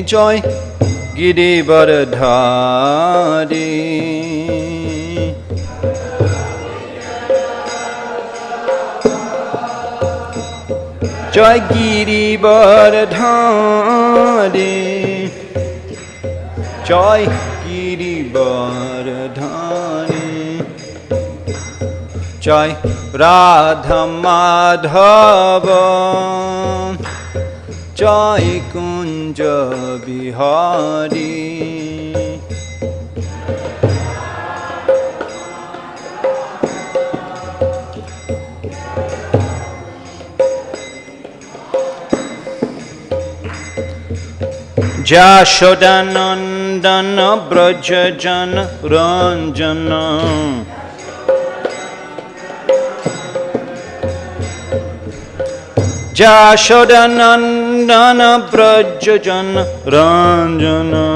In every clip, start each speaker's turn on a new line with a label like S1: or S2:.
S1: Joy Girivardhari Joy Girivardhari Joy Girivardhari Joy Radha Madhava Joy Kunja Bihari Jashodanandana Brajajana Ranjana Jashodanandana Brajajana Ranjana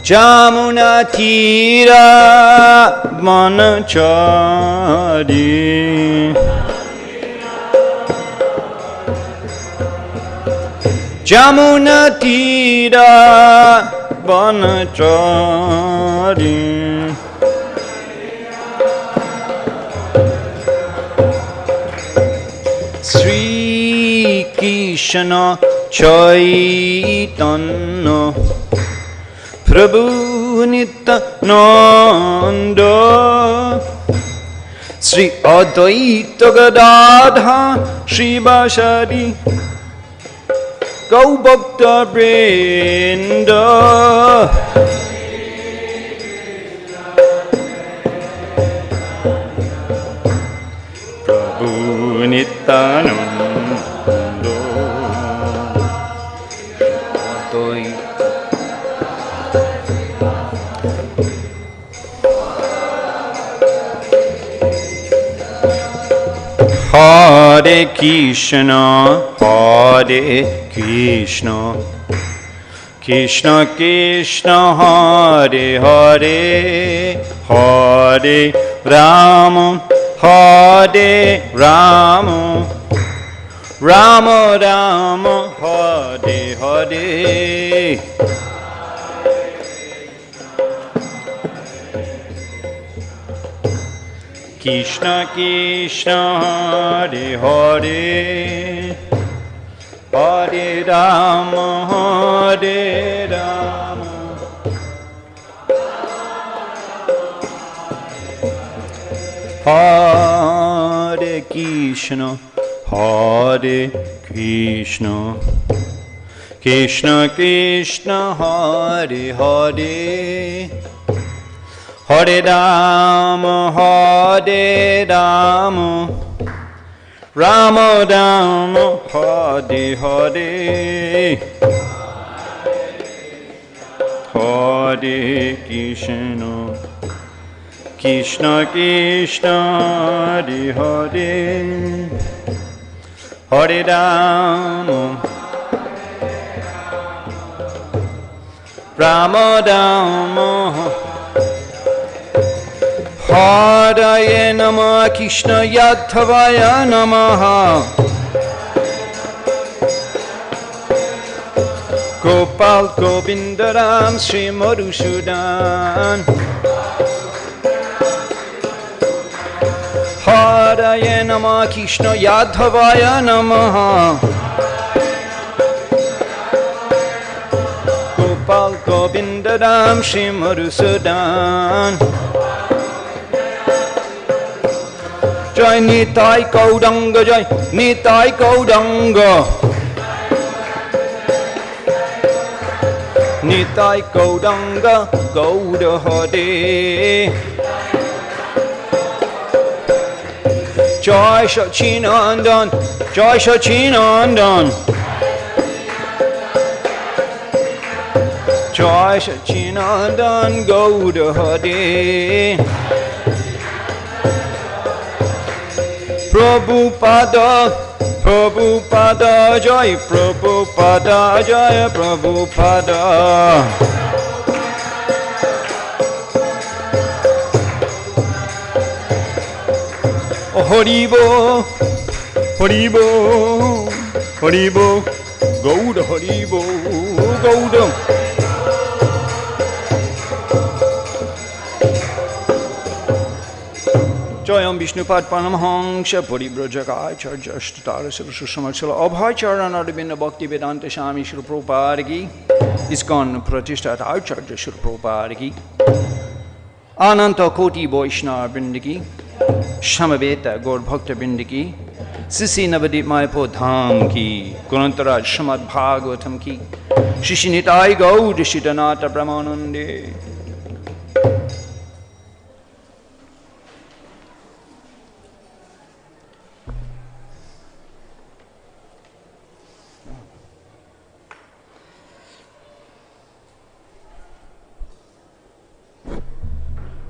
S1: Jamuna Tira Manachari Jamuna Tira Manachari Sri Krishna Chaitanya Prabhu Nityananda Sri Advaita Gadadha Sri Vasari Gaubhakta Vrinda Prabhu Nityananda Hare Krishna, Hare Krishna, Krishna Krishna, Hare Hare, Hare Rama, Hare Rama, Rama Rama, Hare Hare. Krishna Krishna Hare Hare Hare Rama Hare Rama Hare Krishna Hare Krishna Krishna Krishna Hare Hare Hare Rama, Hare Rama, Rama Rama, Hare Hare, Hare Krishna, Krishna Krishna, Hare Hare, Hare Rama, Rama Rama, Hare Namah Krishna Yadhavaya Namaha Gopal Govindaram Sri Madhusudan Hare Namah Krishna Yadhavaya Namaha Gopal Govindaram Sri Madhusudan Jai Nitai Gauranga Jai Nitai Gauranga Nitai Gauranga Gaura Hare Jai Sachinandan Jai Sachinandan Jai Sachinandan Gaura Hare Prabhupada, Prabhupada, Jai Prabhupada, Jai Prabhupada. Oh Haribo, Haribo, Haribo, Gauda Haribo, Gauda. Jayam Vishnupad Paramahamsa Paribrajagacharya Ashtatara Saraswasamarsala Abhacharana Arvinda Bhakti Vedanta Swami Srila Prabhupada Ki ISKCON Pratishthat Acharya Srila Prabhupada Ki Ananta Koti Vaishnava Vrinda Ki Shamaveta Gaur Bhakta Vrinda Ki Sisi Navadip Mayapur Dham Ki Gunantaraj Srimad Bhagavatam Ki Shishinitai Gaud Shidanata Brahmanande.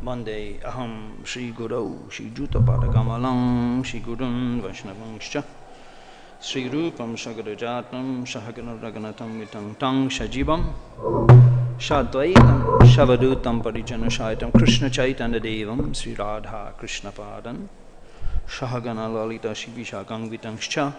S1: Vande aham Shri Guru Shri Juta Kamalam Shri Gurun Vaishnavangscha Shri Rupam Sagarajatam Sahagana Raganatam Vitam Tang Shajivam Shadvaitam Shavadutam Parijana Shaitam Krishna Chaitanya Devam Sri Radha Krishna Padan Sahagana Lalita Shivishakam Vitangscha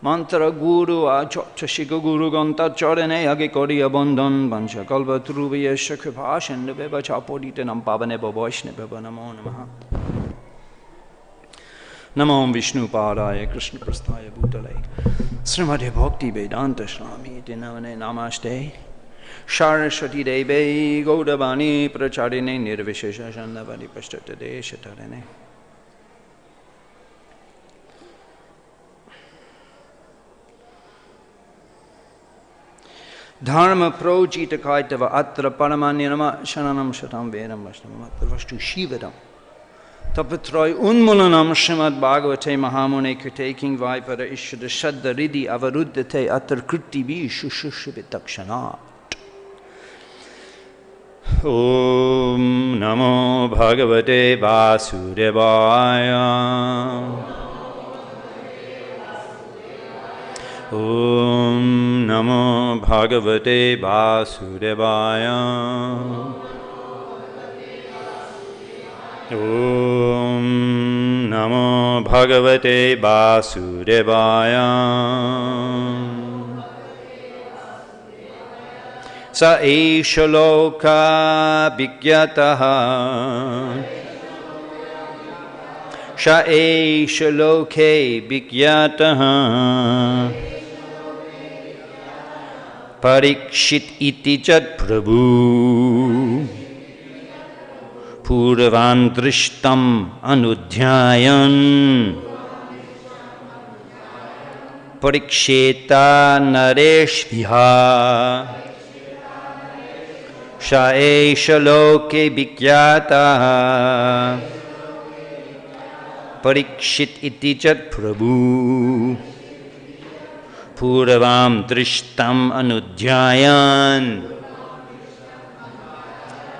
S1: Mantra Guru Achocha Shika Guru Ganta Chorane Age Koriya Bandhan Bancha Kalva Truvaya Shakripash and Beba Chapoditanam Pavaneba Vaishnava Namo Namaha Namo Vishnu Padaya Krishna Prasthaya Bhutale Srimad Bhakti Vedanta Swami Dinavane Namaste Saraswati Deve Gaudavani Pracharine Nirvishesha Shandavani Pashtatade Shatarane. Dharma projita kaitava atra paramanyanama shananam shatam vedam vaishnavamatra vastu shivadam tapatroy unmulanam Srimad Bhagavate Mahamune Kirtaking Vaipara Ishada Shadda Riddhi Avaruddhate Atar Kritti Vi Shushushvitakshanat. Om Namo Bhagavate Vasudevaya. Om Namo Bhagavate Vasudevaya. Om Namo Bhagavate Vasudevaya. Sa eṣaḥ loka vikhyātaḥ. Sa eṣaḥ loke vikhyātaḥ. Parīkṣit iti jat prabhuḥ pūrvaṁ dṛṣṭam anudhyāyan parīkṣeta nareṣv sa eṣaḥ loke vikhyātaḥ parīkṣit iti jat prabhuḥ pūrvaṁ dṛṣṭam anudhyāyan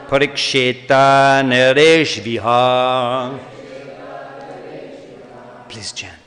S1: parīkṣeta nareṣv. Please chant.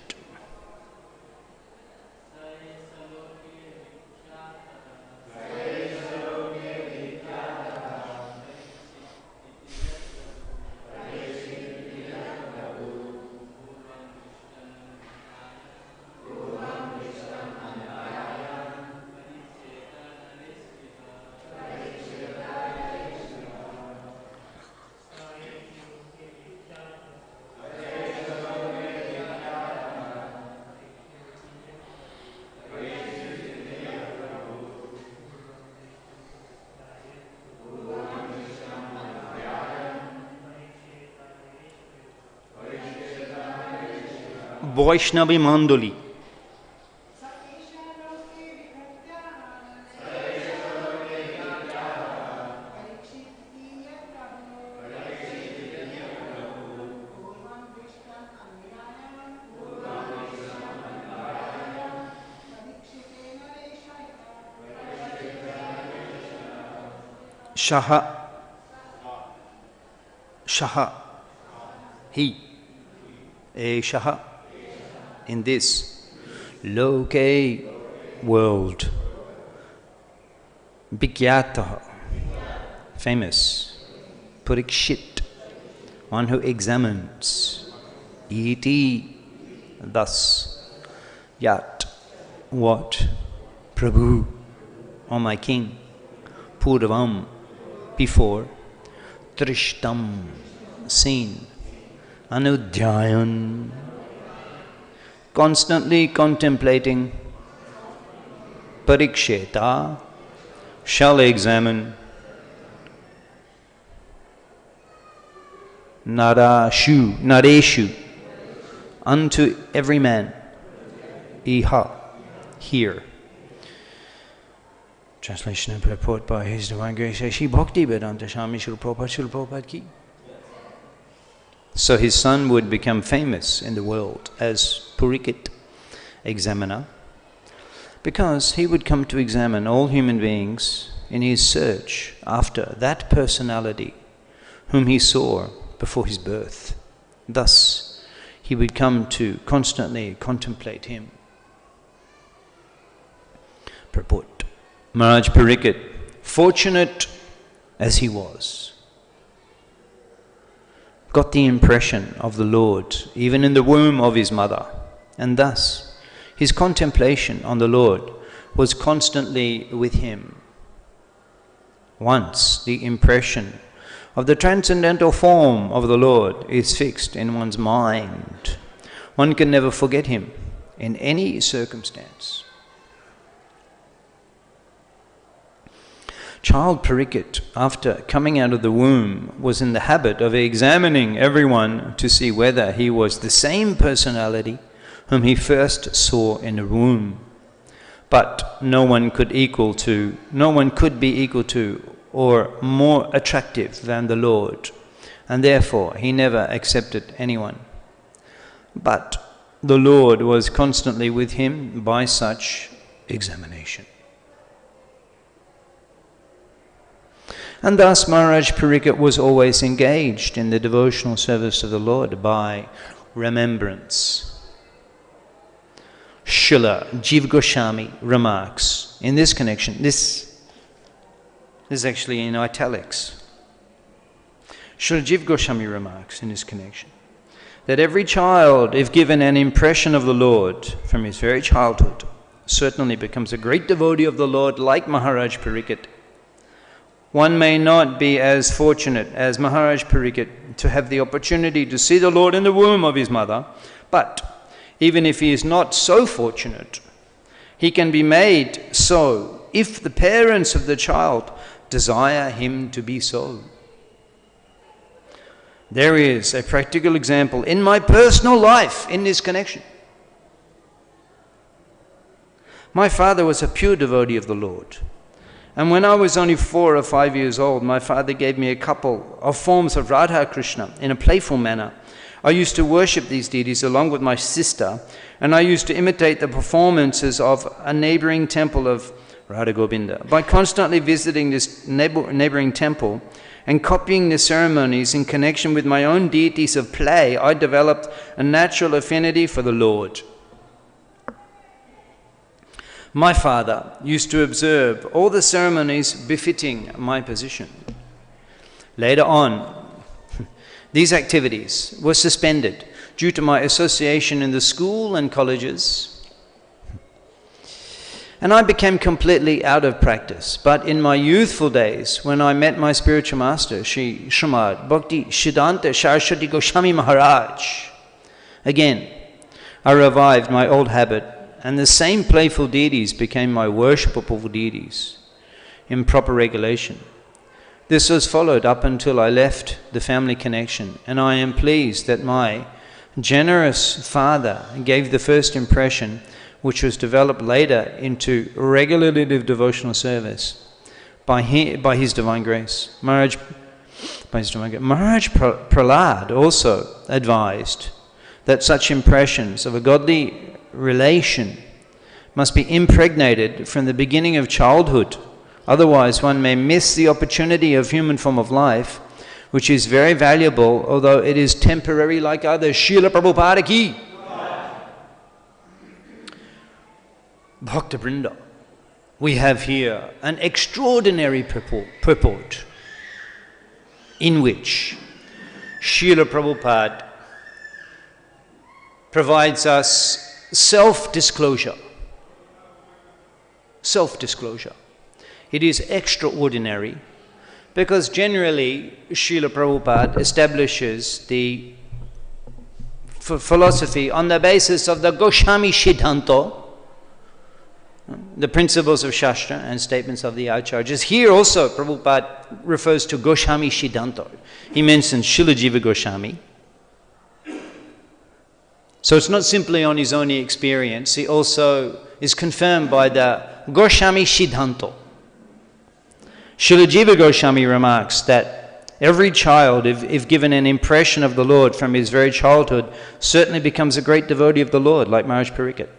S1: Vaishnavi Mandali. Shaha, Shaha, he, eṣaḥ, in this loke world, vikhyātaḥ, famous, parīkṣid, one who examines, iti, thus, Yat, what? Prabhuḥ, or my king. Purvaṁ, before. dṛṣṭam, seen. Anudhyāyan, constantly contemplating. Parīkṣeta, shall examine. nareṣu, unto every man. eṣaḥ, here. Translation and purport by His Divine Grace Sri Bhaktivedanta Swami Srila Prabhupada ki. So his son would become famous in the world as Parīkṣit, examiner, because he would come to examine all human beings in his search after that personality whom he saw before his birth. Thus, he would come to constantly contemplate him. Purport. Mahārāja Parīkṣit, fortunate as he was, got the impression of the Lord even in the womb of his mother, and thus his contemplation on the Lord was constantly with him. Once the impression of the transcendental form of the Lord is fixed in one's mind, one can never forget him in any circumstance. Child Parīkṣit, after coming out of the womb, was in the habit of examining everyone to see whether he was the same personality whom he first saw in the womb. But no one could be equal to or more attractive than the Lord, and therefore he never accepted anyone. But the Lord was constantly with him by such examination. And thus Mahārāja Parīkṣit was always engaged in the devotional service of the Lord by remembrance. Srila Jiva Goswami remarks in this connection, this is actually in italics. Srila Jiva Goswami remarks in this connection that every child, if given an impression of the Lord from his very childhood, certainly becomes a great devotee of the Lord like Mahārāja Parīkṣit. One may not be as fortunate as Mahārāja Parīkṣit to have the opportunity to see the Lord in the womb of his mother, but even if he is not so fortunate, he can be made so if the parents of the child desire him to be so. There is a practical example in my personal life in this connection. My father was a pure devotee of the Lord. And when I was only 4 or 5 years old, my father gave me a couple of forms of Radha Krishna in a playful manner. I used to worship these deities along with my sister, and I used to imitate the performances of a neighboring temple of Radha Govinda. By constantly visiting this neighboring temple and copying the ceremonies in connection with my own deities of play, I developed a natural affinity for the Lord. My father used to observe all the ceremonies befitting my position. Later on, these activities were suspended due to my association in the school and colleges, and I became completely out of practice. But in my youthful days, when I met my spiritual master, Srimad Bhakti Siddhanta Saraswati Goswami Maharaj, again, I revived my old habit, and the same playful deities became my worshipable deities in proper regulation. This was followed up until I left the family connection, and I am pleased that my generous father gave the first impression, which was developed later into regularly lived devotional service by his divine grace. Mahārāja Prahlād also advised that such impressions of a godly relation must be impregnated from the beginning of childhood. Otherwise, one may miss the opportunity of human form of life, which is very valuable, although it is temporary like others. Srila Prabhupada ki. Bhakta Vrinda. We have here an extraordinary purport in which Srila Prabhupada provides us self-disclosure. Self-disclosure. It is extraordinary because generally Srila Prabhupada establishes the philosophy on the basis of the Goswami Siddhanta, the principles of Shastra and statements of the Acharyas. Here also Prabhupada refers to Goswami Siddhanta. He mentions Srila Jiva Goswami. So it's not simply on his own experience, he also is confirmed by the Goswami Siddhanta. Srila Jiva Goswami remarks that every child, if given an impression of the Lord from his very childhood, certainly becomes a great devotee of the Lord, like Mahārāja Parīkṣit.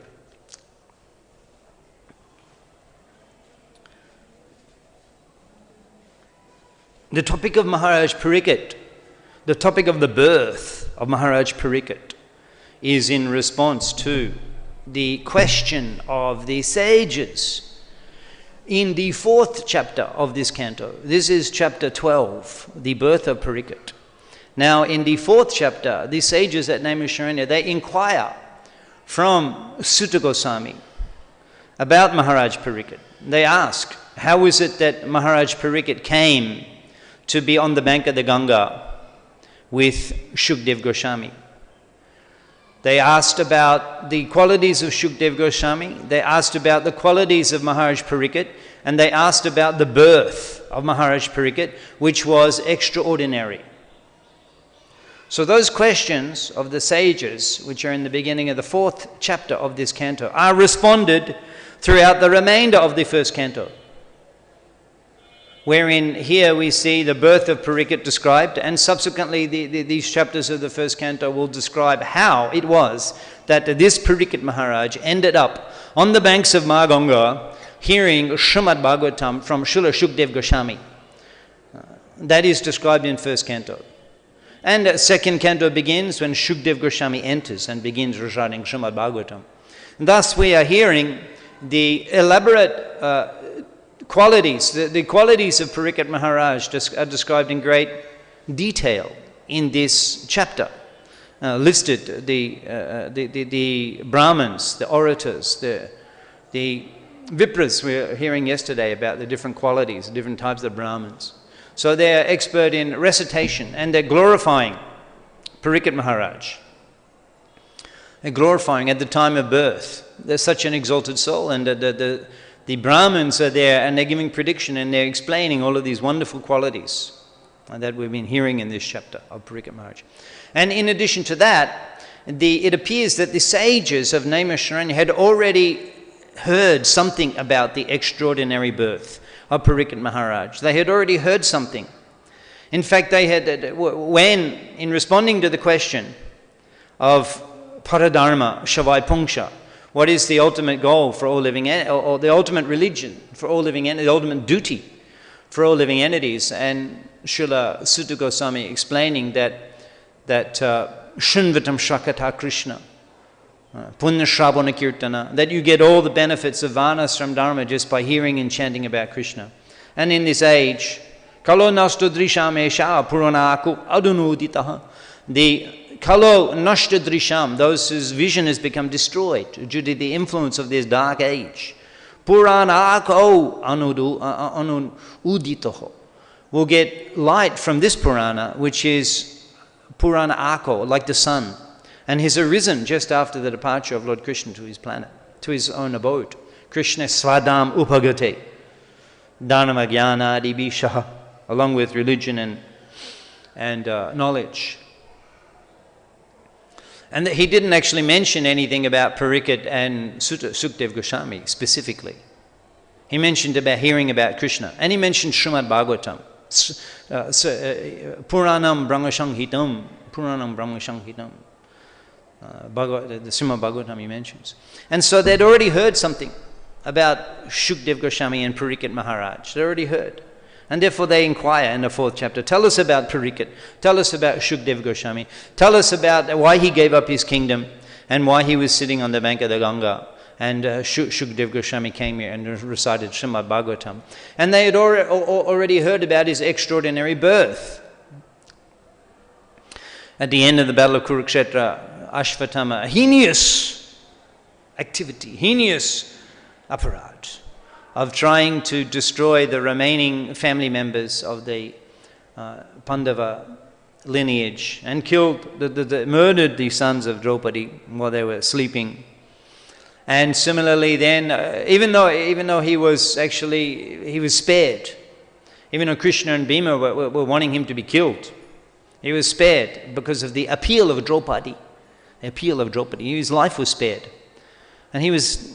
S1: The topic of Mahārāja Parīkṣit, the topic of the birth of Mahārāja Parīkṣit, is in response to the question of the sages in the 4th chapter of this canto. This is chapter 12, the birth of Parīkṣit. Now, in the 4th chapter, the sages at Naimisharanya, they inquire from Sutta Goswami about Mahārāja Parīkṣit. They ask, how is it that Mahārāja Parīkṣit came to be on the bank of the Ganga with Shukdev Goswami? They asked about the qualities of Shukdev Goswami, they asked about the qualities of Mahārāja Parīkṣit, and they asked about the birth of Mahārāja Parīkṣit, which was extraordinary. So those questions of the sages, which are in the beginning of the 4th chapter of this canto, are responded throughout the remainder of the 1st canto, wherein here we see the birth of Parīkṣit described, and subsequently these chapters of the 1st canto will describe how it was that this Parīkṣit Maharaj ended up on the banks of Ganga hearing Srimad Bhagavatam from Srila Shukdev Goswami. That is described in 1st canto. And 2nd canto begins when Shukdev Goswami enters and begins reciting Srimad Bhagavatam. Thus we are hearing the elaborate qualities, the qualities of Parīkṣit Maharaj are described in great detail in this chapter. Listed the Brahmins, the orators, the Vipras we were hearing yesterday about the different qualities, the different types of Brahmins. So they are expert in recitation and they're glorifying Parīkṣit Maharaj. They're glorifying at the time of birth. They're such an exalted soul, and the Brahmins are there and they're giving prediction and they're explaining all of these wonderful qualities that we've been hearing in this chapter of Parīkṣit Maharaj. And in addition to that, it appears that the sages of Naimisharanya had already heard something about the extraordinary birth of Parīkṣit Maharaj. They had already heard something. In fact, they had, when, in responding to the question of Paradharma Shavai Pungsha, what is the ultimate goal for all living, or the ultimate religion for all living entities, the ultimate duty for all living entities? And Srila Sutta Goswami explaining that Shunvatam Shakata Krishna, Punya Shravana Kirtana, that you get all the benefits of Varnashram Dharma just by hearing and chanting about Krishna. And in this age, Kalo Nashta Dṛṣṭam eṣaḥ Puranaku Adunuditaha, the Kalo Nashta Dṛṣṭam, those whose vision has become destroyed due to the influence of this dark age, Puranako Anuditaha, will get light from this Purana, which is Purana Ako, like the sun, and has arisen just after the departure of Lord Krishna to his planet, to his own abode. Krishna Svadam Upagate, Dharma Jnana Adibisha, along with religion and knowledge. And he didn't actually mention anything about Parīkṣit and Shukdev Goswami specifically. He mentioned about hearing about Krishna, and he mentioned Srimad Bhagavatam, Puranam Brahmasanghitam, the Srimad Bhagavatam he mentions. And so they'd already heard something about Shukdev Goswami and Parīkṣit Maharaj. They already heard. And therefore they inquire in the 4th chapter, tell us about Parīkṣit, tell us about Shukdev Goswami, tell us about why he gave up his kingdom and why he was sitting on the bank of the Ganga. And Shukdev Goswami came here and recited Srimad Bhagavatam. And they had already heard about his extraordinary birth. At the end of the battle of Kurukshetra, Ashvatthama, a heinous
S2: activity, heinous aparad, of trying to destroy the remaining family members of the Pandava lineage and killed, murdered the sons of Draupadi while they were sleeping. And similarly then, even though he was spared, even though Krishna and Bhima were wanting him to be killed, he was spared because of the appeal of Draupadi. The appeal of Draupadi. His life was spared. And he was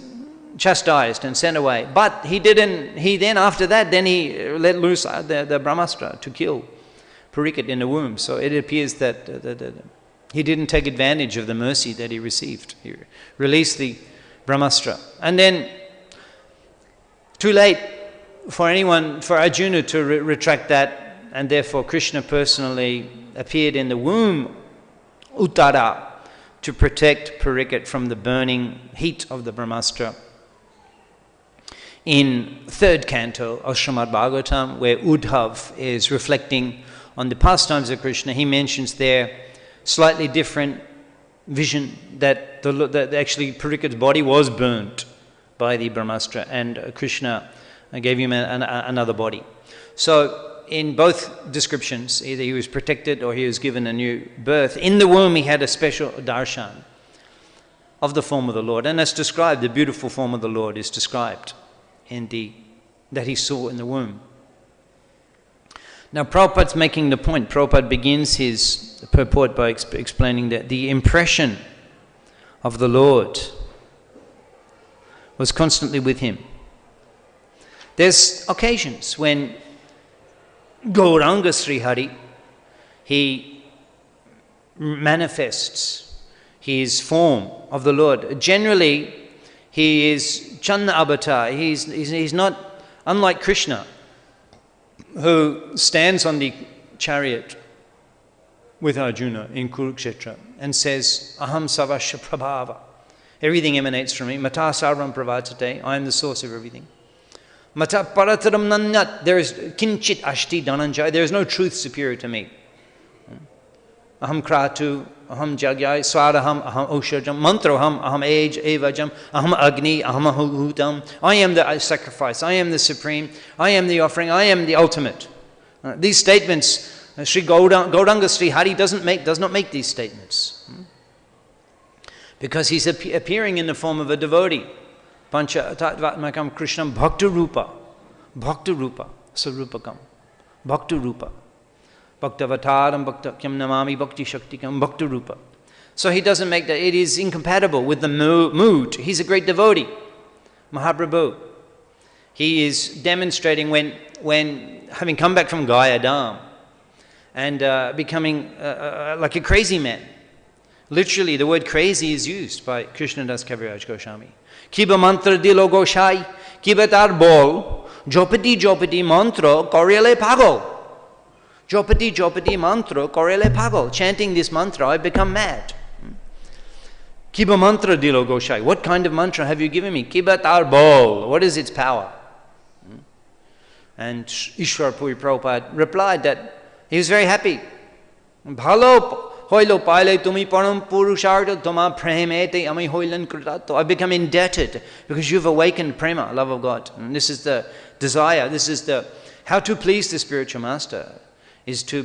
S2: chastised and sent away. But he let loose the Brahmastra to kill Parīkṣit in the womb. So it appears that he didn't take advantage of the mercy that he received. He released the Brahmastra. And then, too late for Arjuna to retract that, and therefore Krishna personally appeared in the womb, Uttara, to protect Parīkṣit from the burning heat of the Brahmastra. In 3rd canto of Srimad Bhagavatam, where Uddhav is reflecting on the pastimes of Krishna, he mentions there slightly different vision that actually Parīkṣit's body was burnt by the Brahmastra, and Krishna gave him another body. So in both descriptions, either he was protected or he was given a new birth. In the womb he had a special darshan of the form of the Lord, and that's described, the beautiful form of the Lord is described that he saw in the womb. Now Prabhupada's making the point. Prabhupada begins his purport by explaining that the impression of the Lord was constantly with him. There's occasions when Gauranga Sri Hari, he manifests his form of the Lord. Generally, he is Channa Avatar. He's not unlike Krishna, who stands on the chariot with Arjuna in Kurukshetra and says, Aham Savasya Prabhava. Everything emanates from me. Mata Sarvam Pravacate. I am the source of everything. Mata Parataram Nanyat. There is Kinchit Ashti Dhananjaya. There is no truth superior to me. Aham Kratu, Aham Jagyai, Swaraham, Aham Oshajam, Mantroham, Aham Evajam, Aham Agni, Aham Ahutam. I am the sacrifice, I am the supreme, I am the offering, I am the ultimate. These statements, Sri Gauranga Sri Hari does not make these statements. Because he's appearing in the form of a devotee. Pancha Tattvatmakam Krishnam Bhakta Rupa. Bhakta Rupa. Sarupakam. Bhakta Rupa. Bhaktavataram Bhaktakyam Namami Bhakti Shaktikam Bhakta Rupa. So he doesn't make that. It is incompatible with the mood. He's a great devotee. Mahaprabhu. He is demonstrating when having come back from Gayadam and becoming like a crazy man. Literally, the word crazy is used by Krishnadas Kaviraj Goswami. Kiba mantra dilo goshai, kiba tar bol, jopati mantra koryale pagol. Jopati mantra koryale pagol. Chanting this mantra, I become mad. Kiba mantra dilo goshai. What kind of mantra have you given me? Kiba tar bol. What is its power? And Ishwar Puri Prabhupada replied that he was very happy. Bhalo hoilo paile tumi param purushartha toma premete ami hoilan krutato. I've become indebted because you've awakened prema, love of God. And this is the desire. This is the how to please the spiritual master, is to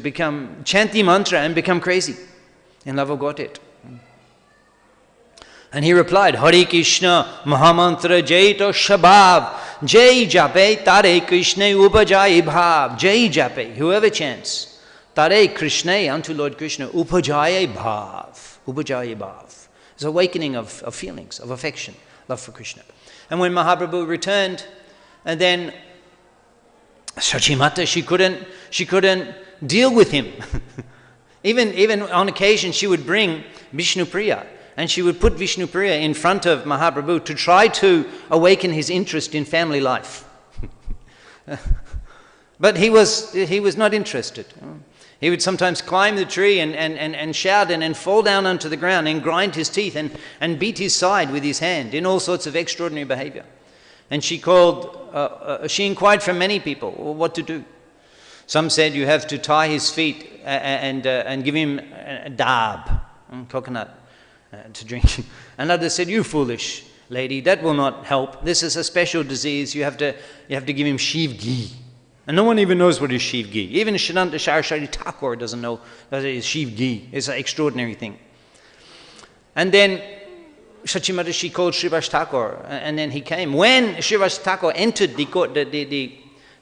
S2: chant the mantra and become crazy in love of Godhead. And he replied, Hare Krishna Mahamantra Jaito Shabhav Jai Jape Tare Krishna Upajai Bhav. Jai Jape, whoever chants Tare Krishna, unto Lord Krishna, Upajaya Bhav. Upajaya Bhav. It's awakening of feelings, of affection, love for Krishna. And when Mahaprabhu returned, and then Sachimata, she couldn't deal with him. even on occasion, she would bring Vishnupriya, and she would put Vishnupriya in front of Mahaprabhu to try to awaken his interest in family life. But he was not interested. He would sometimes climb the tree and shout and fall down onto the ground and grind his teeth and beat his side with his hand in all sorts of extraordinary behavior. And she inquired from many people what to do. Some said you have to tie his feet and give him a dab, coconut, to drink. And others said, you foolish. lady. That will not help. This is a special disease. You have to give him Shiv ghee. And no one even knows what is Shiv ghee. Even Shananta Saraswati Thakur doesn't know that it is Shiv ghee. It's an extraordinary thing. And then Shachimata, she called Srivas Thakur, and then he came. When Srivas Thakur entered the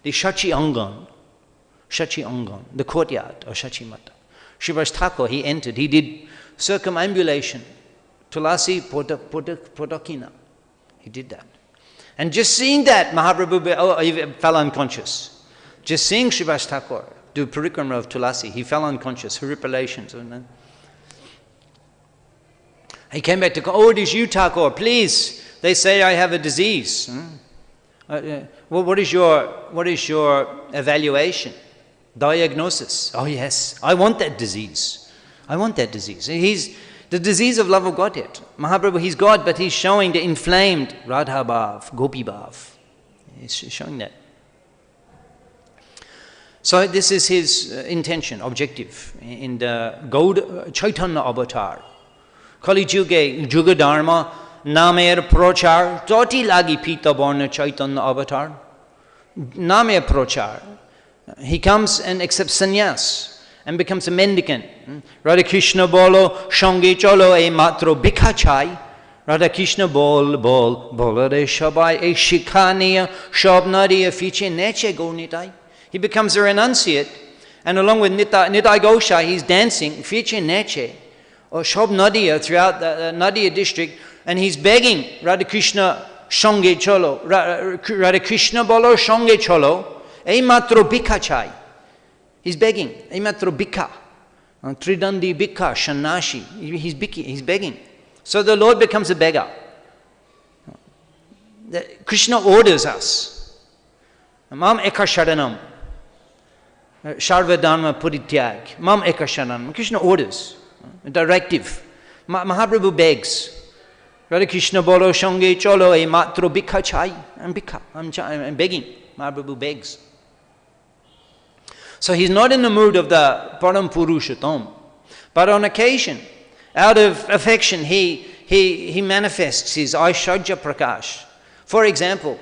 S2: Shachi Angan, the courtyard of Shachimata, Srivas Thakur, he entered. He did circumambulation, Tulasi Podakina. He did that. And just seeing that, Mahaprabhu he fell unconscious. Just seeing Srivas Thakur do parikrama of Tulasi, he fell unconscious, horripilations. He came back to, oh, it is you, Thakur, please. They say I have a disease. What is your evaluation, diagnosis? Oh yes, I want that disease. I want that disease. He's the disease of love of Godhead. Mahaprabhu, he's God, but he's showing the inflamed Radha Bhav, Gopi Bhav. He's showing that. So this is his intention, objective in the Chaitanya avatar. Kali Juge Juga Dharma Namer Prochar Toti Lagi Pita Borna Chaitanya avatar. Namer Prochar. He comes and accepts sannyas and becomes a mendicant. Radha Krishna bolo Shangi Cholo e matro bikachai. Radha Krishna bol re shabai e shikaniya shabnariya fiche neche gonitai. He becomes a renunciate, and along with Nitai Gosha, he's dancing fiche neche or Shab Nadia throughout the Nadia district, and he's begging Radha Krishna Shange Cholo, Radha Krishna bolo Shange Cholo, e matro bikachai. He's begging, e matro bika, Tridandi bika, Shanashi. He's begging. So the Lord becomes a beggar. Krishna orders us. Mam eka sharanam. Sharvadharma purityag. Mam eka sharanam. Krishna orders. A directive. Mahaprabhu begs. Radha Krishna bolo shange cholo e matro bika chai. I'm begging. Mahaprabhu begs. So he's not in the mood of the Param Purushotam. But on occasion, out of affection, he manifests his Aishwarya Prakash. For example,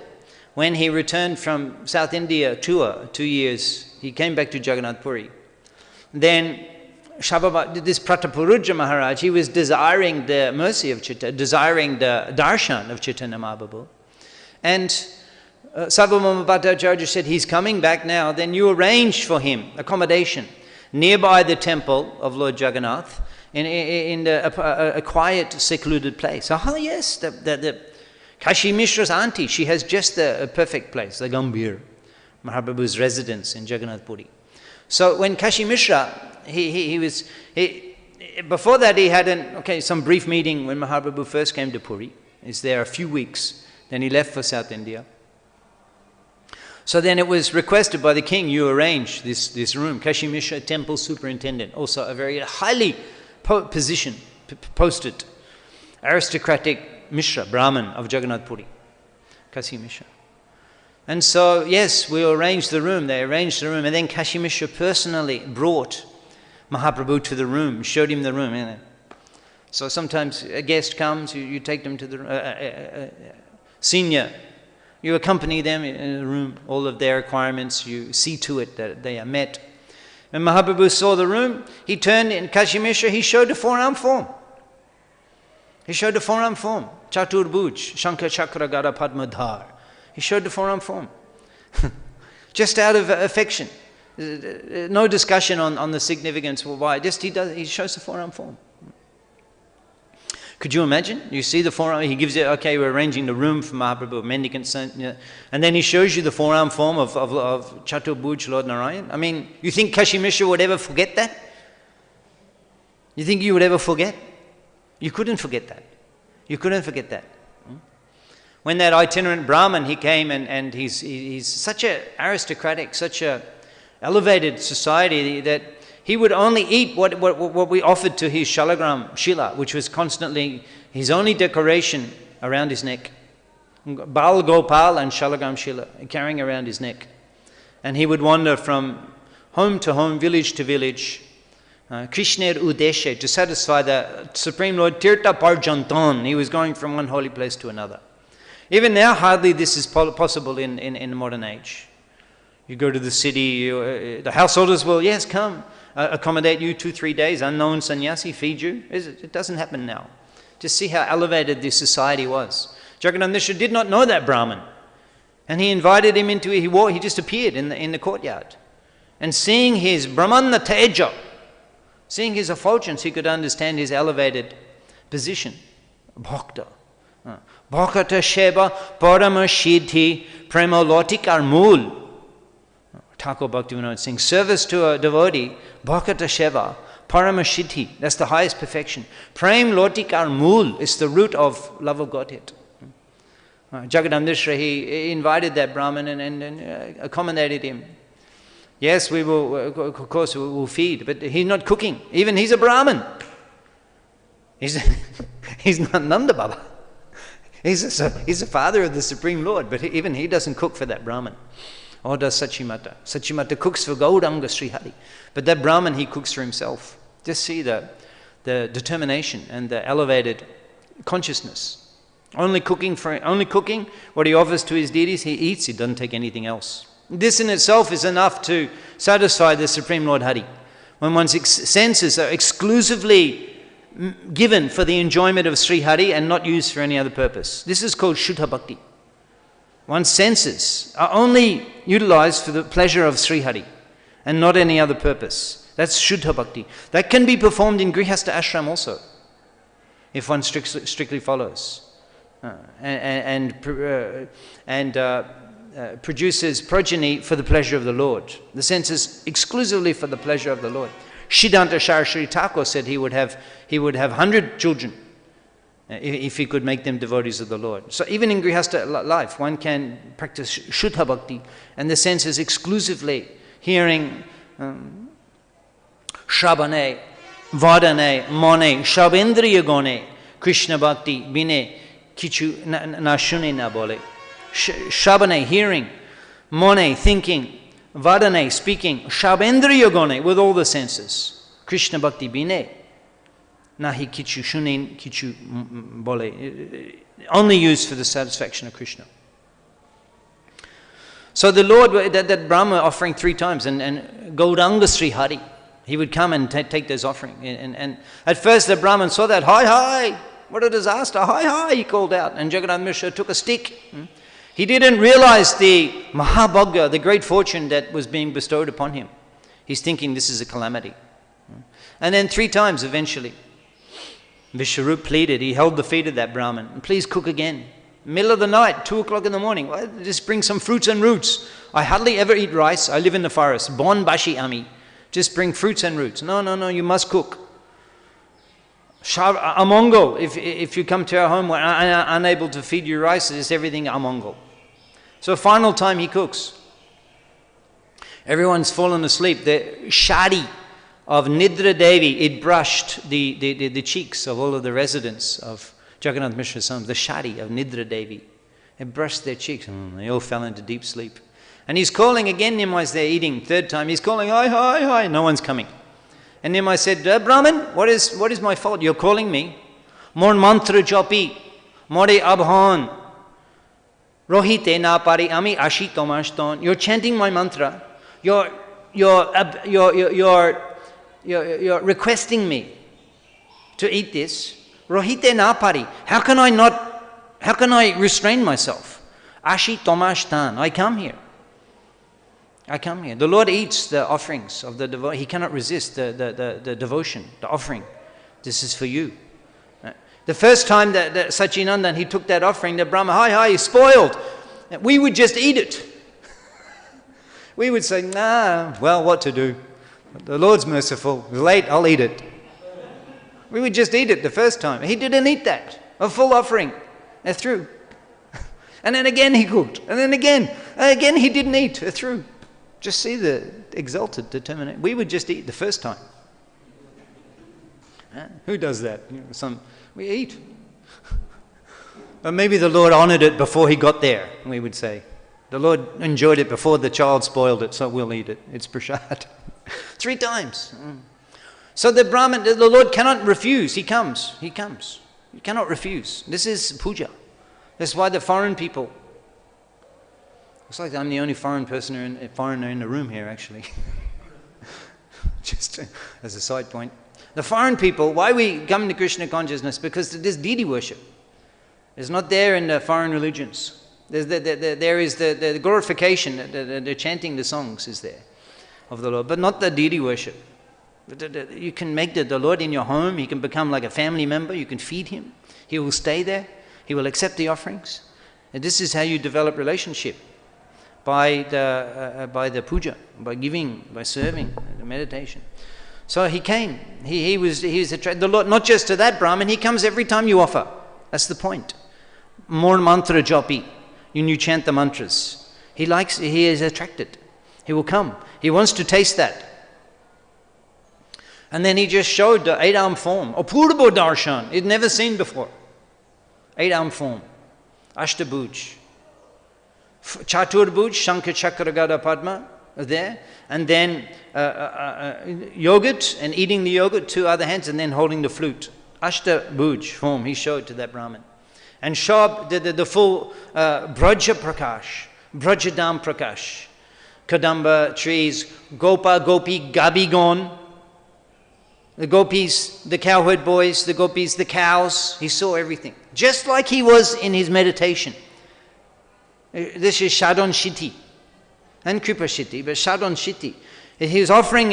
S2: when he returned from South India tour, 2 years, he came back to Jagannath Puri. Then this Pratapuruja Maharaj, he was desiring the mercy of Chaitanya, desiring the darshan of Chaitanya Mahaprabhu. And Sarvabhauma Bhattacharya said, he's coming back now, then you arrange for him accommodation nearby the temple of Lord Jagannath, in a quiet, secluded place. Oh yes, the Kashi Mishra's auntie, she has just a perfect place, the Gambhir, Mahaprabhu's residence in Jagannath Puri. So when Kashi Mishra, before that he had some brief meeting when Mahaprabhu first came to Puri. He's there a few weeks, then he left for South India. So then it was requested by the king, you arrange this room. Kashi Mishra, temple superintendent, also a very highly posted aristocratic Mishra, Brahmin of Jagannath Puri, Kashi Mishra. And so, yes, we arranged the room, they arranged the room, and then Kashi Mishra personally brought Mahaprabhu to the room, showed him the room. So sometimes a guest comes, you take them to the senior, you accompany them in the room, all of their requirements, you see to it that they are met. When Mahaprabhu saw the room, he turned in Kashi Mishra, he showed the four-arm form. He showed the four-arm form. Chaturbuj, Shankha Chakra Gara Padmadhar. He showed the four-arm form. Just out of affection. No discussion on the significance or why. Just he shows the four-arm form. Could you imagine? You see the forearm, he gives you, okay, we're arranging the room for Mahaprabhu, mendicant, and then he shows you the forearm form of Chaturbuj, Lord Narayan. I mean, you think Kashi Mishra would ever forget that? You think you would ever forget? You couldn't forget that. You couldn't forget that. When that itinerant Brahmin, he came and he's such an aristocratic, such a elevated society that he would only eat what we offered to his shalagram shila, which was constantly his only decoration around his neck. Bal Gopal and shalagram shila carrying around his neck. And he would wander from home to home, village to village, Krishner udeshe, to satisfy the Supreme Lord, tirtha parjantan. He was going from one holy place to another. Even now, hardly this is possible in the modern age. You go to the city, the householders will, yes, come, accommodate you 2-3 days, unknown sannyasi, feed you. It doesn't happen now. Just see how elevated this society was. Jagannath Mishra did not know that Brahmin. And he invited him into, he just appeared in the courtyard. And seeing his Brahmana teja, seeing his effulgence, he could understand his elevated position. Bhakta. Bhakata Sheba Parama Siddhi Prema Lotikar Mool. Thakur Bhaktivinoda Singh, service to a devotee, Bhakata Sheba Parama Siddhi, that's the highest perfection. Prem Lotikar Mool is the root of love of Godhead. Jagadam Mishra, he invited that Brahmin and accommodated him. Yes, we will, of course, we will feed, but he's not cooking. Even he's a Brahmin. He's not Nanda Baba. He's the father of the Supreme Lord, but even he doesn't cook for that Brahmin. Or does Sachimata. Sachimata cooks for Gauranga Sri Hari. But that Brahmin, he cooks for himself. Just see the determination and the elevated consciousness. Only cooking what he offers to his deities, he eats, he doesn't take anything else. This in itself is enough to satisfy the Supreme Lord Hari. When one's senses are exclusively given for the enjoyment of Sri Hari and not used for any other purpose. This is called Shuddha Bhakti. One's senses are only utilized for the pleasure of Sri Hari and not any other purpose. That's Shuddha Bhakti. That can be performed in Grihastha Ashram also, if one strictly follows. And produces progeny for the pleasure of the Lord. The senses exclusively for the pleasure of the Lord. Siddhanta Saraswati Thakur said he would have 100 children if he could make them devotees of the Lord. So even in Grihastha life, one can practice Shuddha Bhakti, and the senses exclusively hearing Shrabane, Vadane, Mone, Shabendriya Gone, Krishna Bhakti, Bine, Kichu na shune na bole. Shabane, hearing, Mone, thinking, Vadane, speaking, Shabendriya Gone, with all the senses. Krishna Bhakti Bine, Nahi Kichu Shunin Kichu Bole, only used for the satisfaction of Krishna. So the Lord, that Brahma offering 3 times, and Gauranga Sri Hari, he would come and take those offerings. And at first the Brahman saw that, hi, what a disaster, hi, he called out. And Jagannath Mishra took a stick. He didn't realize the Mahabhagya, the great fortune that was being bestowed upon him. He's thinking this is a calamity. And then 3 times eventually, Vishwarup pleaded, he held the feet of that Brahman, please cook again. Middle of the night, 2 o'clock in the morning, well, just bring some fruits and roots. I hardly ever eat rice, I live in the forest, Bon Bashi Ami. Just bring fruits and roots. No, you must cook. Amongo, if you come to our home, we're unable to feed you rice, it's everything amongo. So final time he cooks. Everyone's fallen asleep. The shadi of Nidra Devi, it brushed the cheeks of all of the residents of Jagannath Mishra's homes, the shadi of Nidra Devi. It brushed their cheeks and they all fell into deep sleep. And he's calling again, Nimai's there eating, 3rd time, he's calling, hi, no one's coming. And Nimai said, Brahman, what is my fault? You're calling me. Mon mantra jopi, more abhan, rohite na pari ami ashi tomashton. You're chanting my mantra. You're requesting me to eat this. Rohite na pari. How can I restrain myself? Ashi tomashtan. I come here. The Lord eats the offerings of the devotee. He cannot resist the devotion, the offering. This is for you. The first time that Sachinandan, he took that offering, the Brahma, hi, spoiled. We would just eat it. We would say, well, what to do? The Lord's merciful. It's late, I'll eat it. We would just eat it the first time. He didn't eat that. A full offering. They're through. And then again he cooked. And then again he didn't eat. They're through. Just see the exalted determination. We would just eat the first time. Who does that? We eat. But maybe the Lord honored it before he got there, we would say. The Lord enjoyed it before the child spoiled it, so we'll eat it. It's prashad. 3 times. So the Brahman, the Lord cannot refuse. He comes. He comes. You cannot refuse. This is puja. That's why the foreign people. Looks like I'm the only foreigner in the room here, actually. Just as a side point. The foreign people, why we come to Krishna consciousness? Because there's deity worship. It's not there in the foreign religions. There is the glorification, the chanting the songs is there of the Lord, but not the deity worship. You can make the Lord in your home. He can become like a family member. You can feed him. He will stay there. He will accept the offerings. And this is how you develop relationship. By the puja, by giving, by serving, the meditation. So he came. He was attracted. The Lord, not just to that Brahmin, he comes every time you offer. That's the point. More mantra jopi. You chant the mantras. He is attracted. He will come. He wants to taste that. And then he just showed the 8-arm form. Apurva darshan. He'd never seen before. 8-arm form. Ashtabhuj. Chaturbhuj, Shankha Chakra Gada Padma there. And then yogurt and eating the yogurt, 2 other hands, and then holding the flute. Ashtabhuj form he showed to that Brahmin. And showed the full Braja Prakash, Brajadam Prakash. Kadamba trees, Gopa, Gopi, Gabigon. The gopis, the cowherd boys, the gopis, the cows. He saw everything. Just like he was in his meditation. This is Shadon Shiti and Kripa Shiti, but Shadon Shiti. He was offering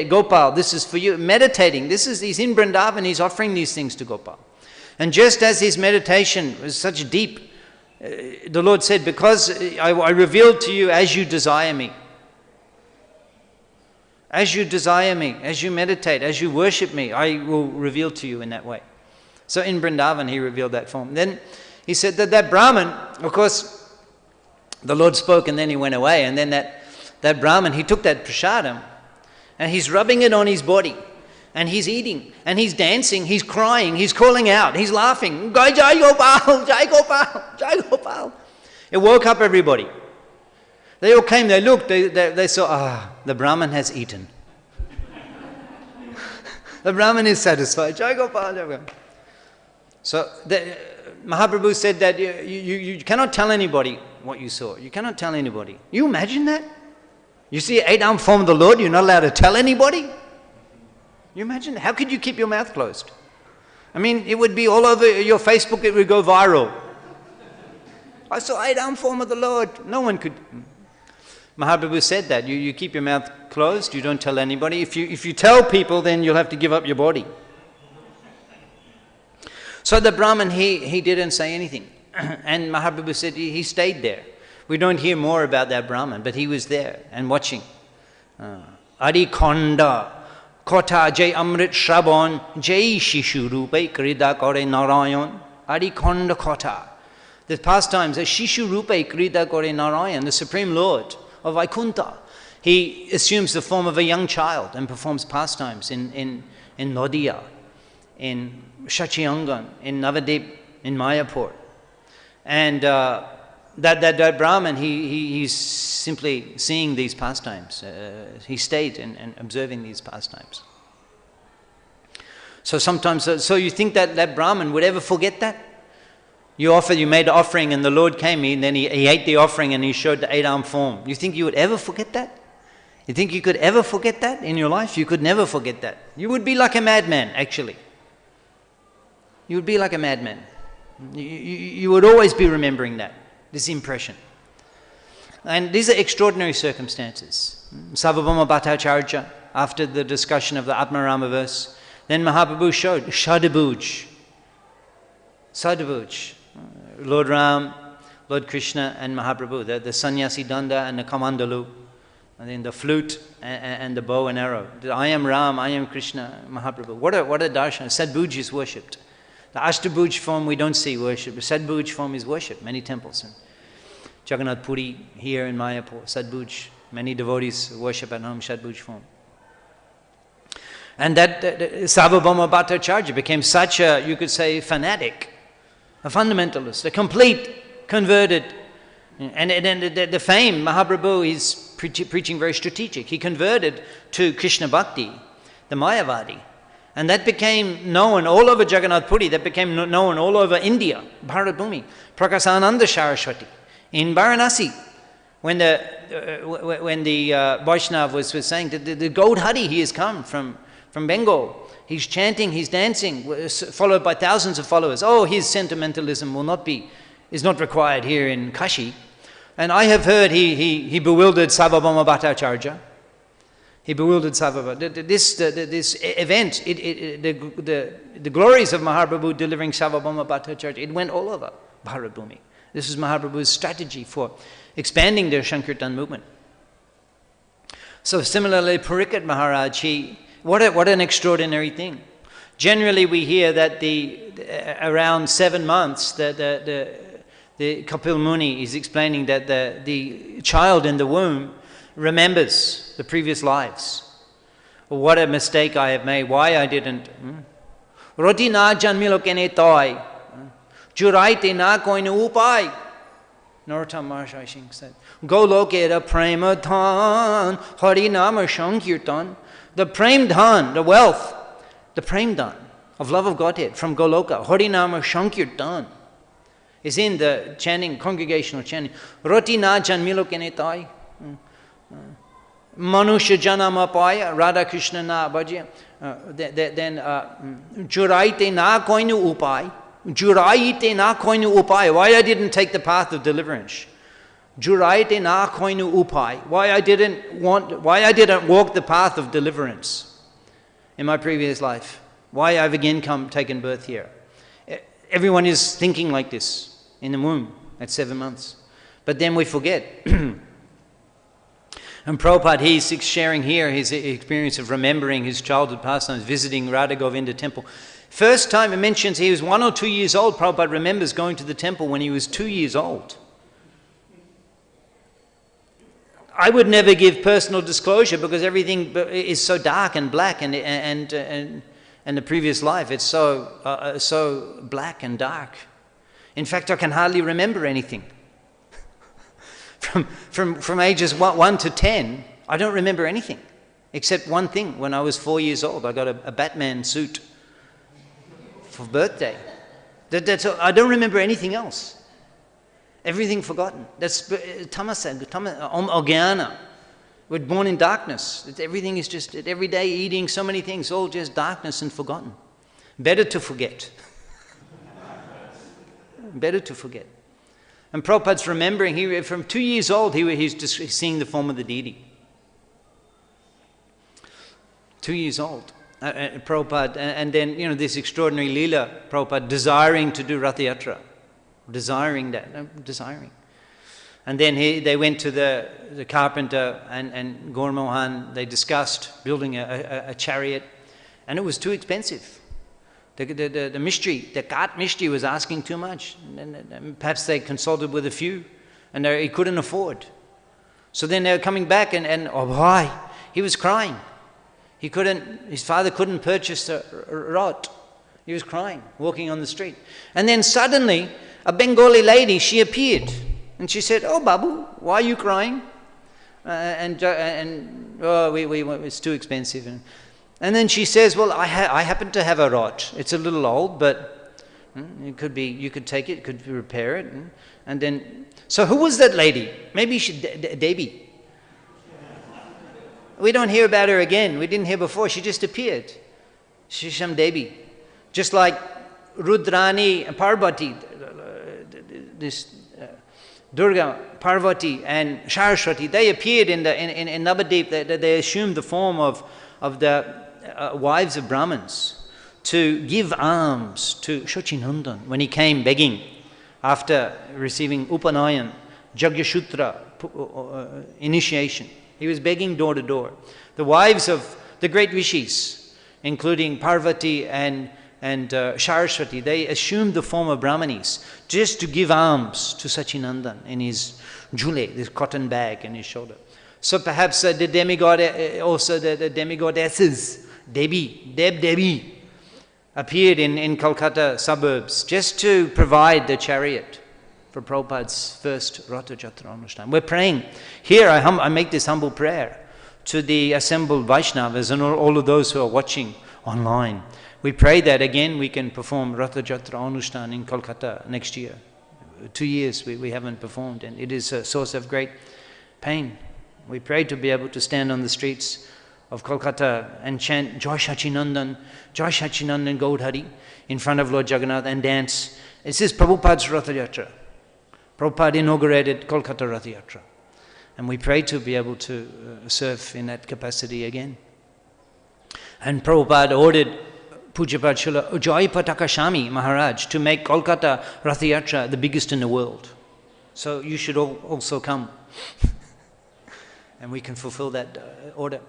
S2: Gopal, this is for you, meditating. He's in Vrindavan, he's offering these things to Gopal. And just as his meditation was such deep, the Lord said, because I revealed to you as you desire me. As you desire me, as you meditate, as you worship me, I will reveal to you in that way. So in Vrindavan, he revealed that form. Then he said that Brahman, of course, the Lord spoke and then he went away. And then that Brahman, he took that prasadam and he's rubbing it on his body. And he's eating and he's dancing, he's crying, he's calling out, he's laughing. Jai Gopal, Jai Gopal, Jai Gopal. It woke up everybody. They all came, they looked, they saw, the Brahman has eaten. The Brahman is satisfied. Jai Gopal, Jai Gopal. So Mahaprabhu said that you cannot tell anybody what you saw. You cannot tell anybody. You imagine that? You see an 8-arm form of the Lord, you're not allowed to tell anybody? You imagine that? How could you keep your mouth closed? I mean, it would be all over your Facebook, it would go viral. I saw 8-arm form of the Lord. No one could. Mahaprabhu said that. You keep your mouth closed, you don't tell anybody. If you tell people, then you'll have to give up your body. So the Brahman, he didn't say anything. And Mahaprabhu said he stayed there. We don't hear more about that Brahman, but he was there and watching. Adi Khanda, Kotha Jai Amrit Shravan, Jai Shishu Rupai Krida Kore Narayan, Adi Khanda Kotha. The pastimes of Shishu Rupai Krida Kore Narayan, the Supreme Lord of Vaikuntha. He assumes the form of a young child and performs pastimes in Nadia, in Shachiyangan, in Navadip, in Mayapur. And that Brahman, he's simply seeing these pastimes. He stayed and observing these pastimes. So sometimes, so you think that Brahman would ever forget that? You made an offering and the Lord came, and then he ate the offering and he showed the 8-arm form. You think you would ever forget that? You think you could ever forget that in your life? You could never forget that. You would be like a madman, actually. You would be like a madman. You would always be remembering that, this impression. And these are extraordinary circumstances. Sarvabhauma Bhattacharya, after the discussion of the Atmarama verse, then Mahaprabhu showed Shadabhuj, Lord Ram, Lord Krishna and Mahaprabhu, the sannyasi danda and the kamandalu, and then the flute and the bow and arrow. I am Ram, I am Krishna, Mahaprabhu. What a darshan. Sadbhuj is worshipped. The Ashtabhuj form we don't see worship. The Sadbhuj form is worshipped. Many temples. In Jagannath Puri, here in Mayapur, Sadbhuj. Many devotees worship at home Sadbhuj form. And that Sarvabhauma Bhattacharya became such a, you could say, fanatic, a fundamentalist, a complete converted. And the fame, Mahaprabhu is preaching very strategic. He converted to Krishna Bhakti, the Mayavadi. And that became known all over Jagannath Puri, that became known all over India, Bharat Bhumi. Prakasananda Saraswati in Varanasi, when the Vaishnav was saying that the goat Hari, he has come from Bengal. He's chanting, he's dancing, followed by thousands of followers. Oh, his sentimentalism is not required here in Kashi. And I have heard he bewildered Sarvabhauma Bhattacharya. He bewildered Sarvabhauma. This event, the glories of Mahaprabhu delivering Sarvabhauma Bhattacharya, it went all over Bharat Bhumi. This is Mahaprabhu's strategy for expanding their Sankirtan movement. So similarly, Parīkṣit Maharaj, what an extraordinary thing. Generally, we hear that around 7 months, the Kapil Muni is explaining that the child in the womb remembers the previous lives. What a mistake I have made, why I didn't. Roti na janmilo kene toy, juraite na koinu upai. Narottam Maharaj said, Go loke da prema dhan, hari nama sankirtan. The prem dhan, the wealth, the prem dhan of love of Godhead from Goloka, hari nama sankirtan, is in the chanting, congregational chanting. Roti na janmilo kene toy. Manusha janama paya, Radha Krishna na bhajya. Then juraite na koinu upai. Juraite na koinu upai. Why I didn't take the path of deliverance? Juraite na koinu upai. Why I didn't walk the path of deliverance in my previous life? Why I've again taken birth here? Everyone is thinking like this in the womb at 7 months, but then we forget. And Prabhupada, he's sharing here his experience of remembering his childhood pastimes, visiting Radha Govinda temple. First time it mentions he was 1 or 2 years old. Prabhupada remembers going to the temple when he was 2 years old. I would never give personal disclosure because everything is so dark and black, and the previous life, it's so black and dark. In fact, I can hardly remember anything. From ages 1 to 10, I don't remember anything except one thing. When I was 4 years old, I got a Batman suit for birthday. That's all. I don't remember anything else. Everything forgotten. That's tamasa, agyana. We're born in darkness. Everything is just every day eating so many things, all just darkness and forgotten. Better to forget. Better to forget. And Prabhupada's remembering, from 2 years old, he's just seeing the form of the deity. 2 years old. Prabhupada, and then, this extraordinary Leela, Prabhupada desiring to do Ratha Yatra. Desiring. And then they went to the carpenter and Gaur Mohan, they discussed building a chariot, and it was too expensive. The mystery, the cart mystery was asking too much. And perhaps they consulted with a few, and he couldn't afford. So then they were coming back, and oh boy, he was crying. His father couldn't purchase a rot. He was crying, walking on the street. And then suddenly, a Bengali lady, she appeared. And she said, "Oh, Babu, why are you crying?" It's too expensive. And then she says, "Well, I happen to have a rot. It's a little old, but it could be. You could take it, could repair it." And then, so who was that lady? Maybe Devi. We don't hear about her again. We didn't hear before. She just appeared. Shisham Devi, just like Rudrani and Parvati, this Durga, Parvati, and Saraswati. They appeared in Navadip. They assumed the form of the wives of Brahmins to give alms to Shochinandan when he came begging after receiving Upanayan, Jagyashutra initiation. He was begging door to door. The wives of the great rishis, including Parvati and Saraswati, they assumed the form of Brahmanis just to give alms to Sachinandan in his jule, this cotton bag in his shoulder. So perhaps the demigod, also the demigoddesses, Devi, appeared in Kolkata suburbs just to provide the chariot for Prabhupada's first Ratha Jatra Anushthan. We're praying. Here I make this humble prayer to the assembled Vaishnavas and all of those who are watching online. We pray that again we can perform Ratha Jatra Anushthan in Kolkata next year. 2 years we haven't performed, and it is a source of great pain. We pray to be able to stand on the streets of Kolkata and chant Jai Sachinandan Gaudhari in front of Lord Jagannath and dance. This is Prabhupada's Ratha Yatra. Prabhupada inaugurated Kolkata Ratha Yatra. And we pray to be able to serve in that capacity again. And Prabhupada ordered Pujapad Srila Ujjayi Pataka Swami Maharaj to make Kolkata Ratha Yatra the biggest in the world. So you should also come. And we can fulfill that order.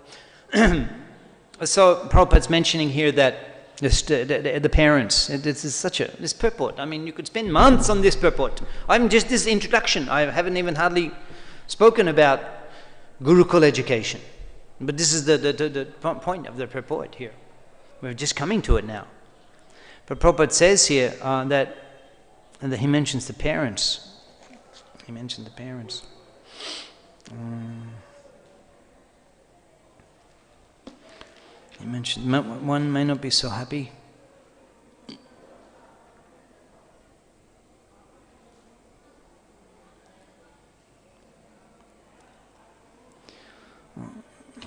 S2: So Prabhupada's mentioning here that the parents, this is such this purport. I mean, you could spend months on this purport. I'm just this introduction. I haven't even hardly spoken about Gurukul education. But this is the point of the purport here. We're just coming to it now. But Prabhupada says here that he mentions the parents. He mentioned the parents. He mentioned one may not be so happy.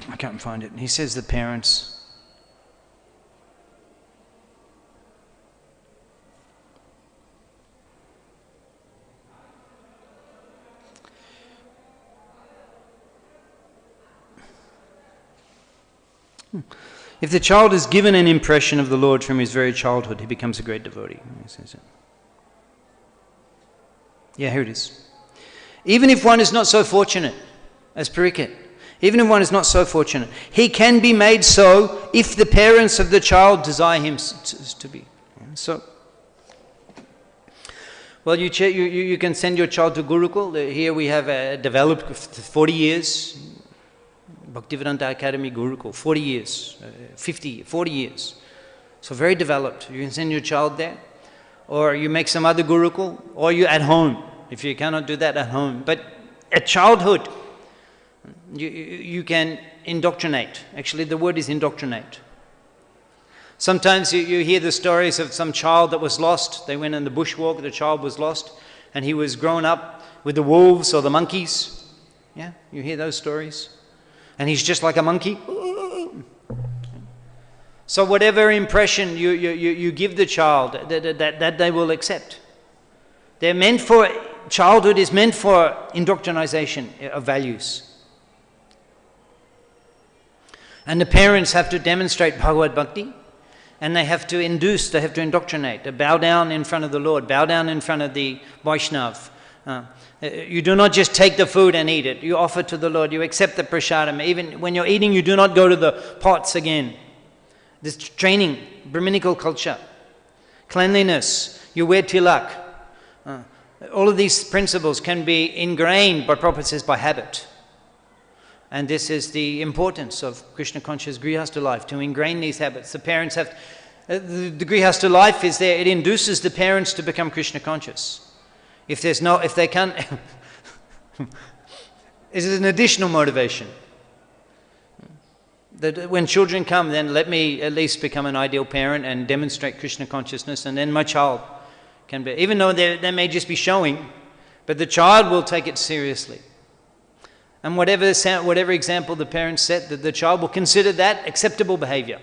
S2: I can't find it. He says the parents. If the child is given an impression of the Lord from his very childhood, he becomes a great devotee. He says it. Yeah, here it is. Even if one is not so fortunate as Parīkṣit, even if one is not so fortunate, he can be made so if the parents of the child desire him to be. So, well, you can send your child to Gurukul. Here we have developed 40 years. Bhaktivedanta Academy Gurukul, 40 years, 40 years. So very developed. You can send your child there, or you make some other Gurukul, or you at home, if you cannot do that at home. But at childhood, you can indoctrinate. Actually, the word is indoctrinate. Sometimes you hear the stories of some child that was lost. They went on the bushwalk, the child was lost, and he was grown up with the wolves or the monkeys. Yeah, you hear those stories? And he's just like a monkey. So whatever impression you give the child, that they will accept. They're meant for, childhood is meant for indoctrination of values. And the parents have to demonstrate Bhagavad Bhakti, and they have to induce, they have to indoctrinate, bow down in front of the Lord, bow down in front of the Vaishnav. You do not just take the food and eat it. You offer to the Lord. You accept the prasadam. Even when you're eating, you do not go to the pots again. This training, Brahminical culture, cleanliness, you wear tilak. All of these principles can be ingrained, but Prabhupada says, by habit. And this is the importance of Krishna conscious Grihastha life, to ingrain these habits. The parents have, the Grihastha life is there, it induces the parents to become Krishna conscious. If they can't, this is an additional motivation. That when children come, then let me at least become an ideal parent and demonstrate Krishna consciousness, and then my child can be, even though they may just be showing, but the child will take it seriously. And whatever example the parents set, the child will consider that acceptable behavior.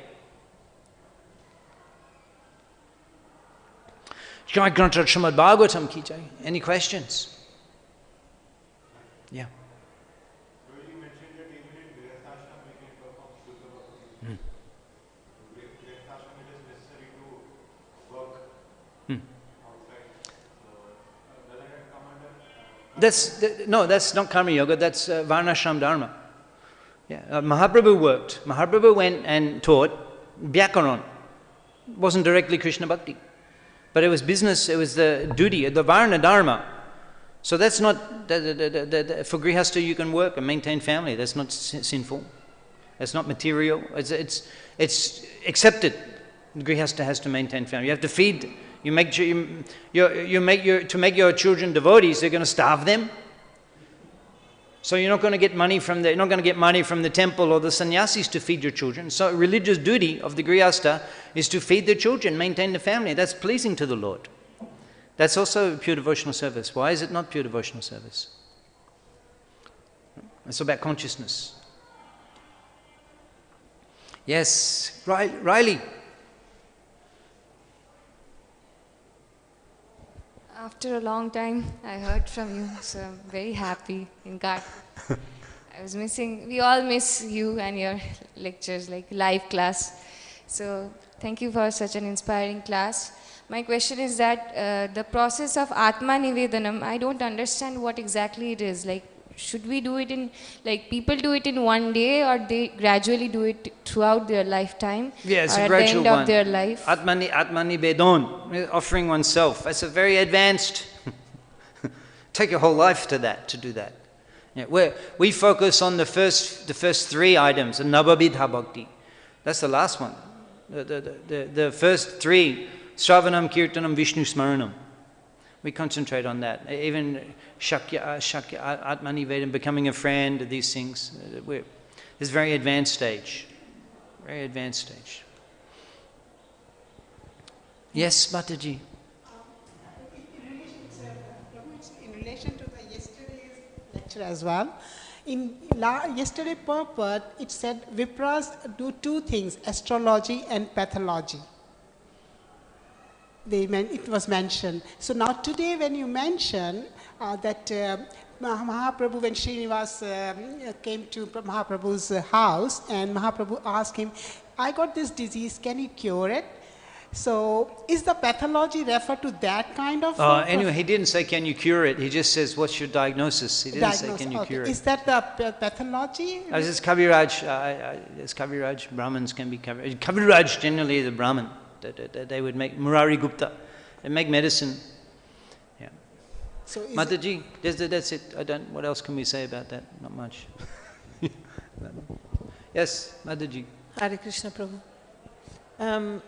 S2: Jai Granth Srimad Bhagavatam ki jai. Any questions? Yeah.
S3: You mentioned that even in grihastha we can perform Shuddha Bhakti. Grihastha it is necessary to work outside. Doesn't it come under?
S2: No, that's not karma yoga. That's varnashram dharma. Yeah, Mahaprabhu worked. Mahaprabhu went and taught Vyakaran. It wasn't directly Krishna Bhakti. But it was business, it was the duty, the varna dharma. So that's not, for grihastha you can work and maintain family. That's not sinful. That's not material. It's accepted. Grihastha has to maintain family. You have to feed. You make sure to make your children devotees. They're going to starve them. So you're not going to get money from the temple or the sannyasis to feed your children. So religious duty of the grihastha is to feed the children, maintain the family. That's pleasing to the Lord. That's also pure devotional service. Why is it not pure devotional service? It's about consciousness. Yes, Riley.
S4: After a long time, I heard from you, so I'm very happy in God. I was missing, we all miss you and your lectures, like live class. So thank you for such an inspiring class. My question is that the process of Atma Nivedanam, I don't understand what exactly it is. Like, should we do it in, like people do it in one day, or they gradually do it throughout their lifetime?
S2: Yeah, it's
S4: or
S2: a
S4: at
S2: gradual
S4: the end
S2: one.
S4: of their life?
S2: Atma Nivedan, offering oneself. That's a very advanced. Take your whole life to do that. Yeah, we focus on the first three items, the Navabidha Bhakti. That's the last one. The first three, Shravanam, Kirtanam, Vishnu Smaranam. We concentrate on that. Even Shakya, Atmanivedam, becoming a friend, these things. It's a very advanced stage. Very advanced stage. Yes, Mataji.
S5: In relation to the yesterday's lecture as well, in yesterday purport, it said Vipras do two things, astrology and pathology. It was mentioned. So now today when you mention that Mahaprabhu, when Srinivas came to Mahaprabhu's house and Mahaprabhu asked him, I got this disease, can you cure it? So is the pathology refer to that kind of...
S2: Anyway, he didn't say, can you cure it? He just says, what's your diagnosis? He didn't say, can you cure it?
S5: Is that the pathology?
S2: It's Kaviraj, Brahmins can be Kaviraj. Kaviraj generally is a Brahmin. They would make Murari Gupta. They make medicine. Yeah.
S5: So
S2: Mataji, that's it. What else can we say about that? Not much. Yes, Mataji.
S6: Hare Krishna Prabhu.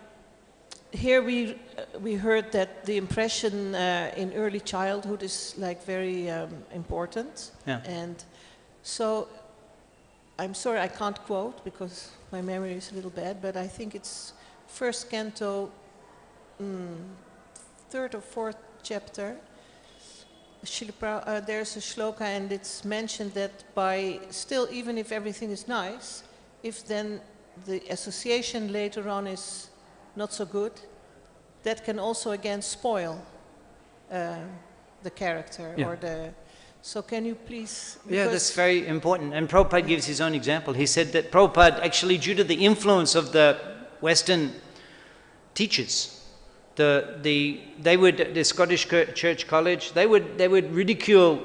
S6: Here we heard that the impression in early childhood is like very important.
S2: Yeah.
S6: And so I'm sorry I can't quote because my memory is a little bad, but I think it's first canto, third or fourth chapter. There's a shloka and it's mentioned that by still, even if everything is nice, if then the association later on is not so good, that can also again spoil the character or the... So can you please...
S2: Yeah, that's very important. And Prabhupada gives his own example. He said that Prabhupada, actually due to the influence of the Western teachers, the Scottish Church College, they would ridicule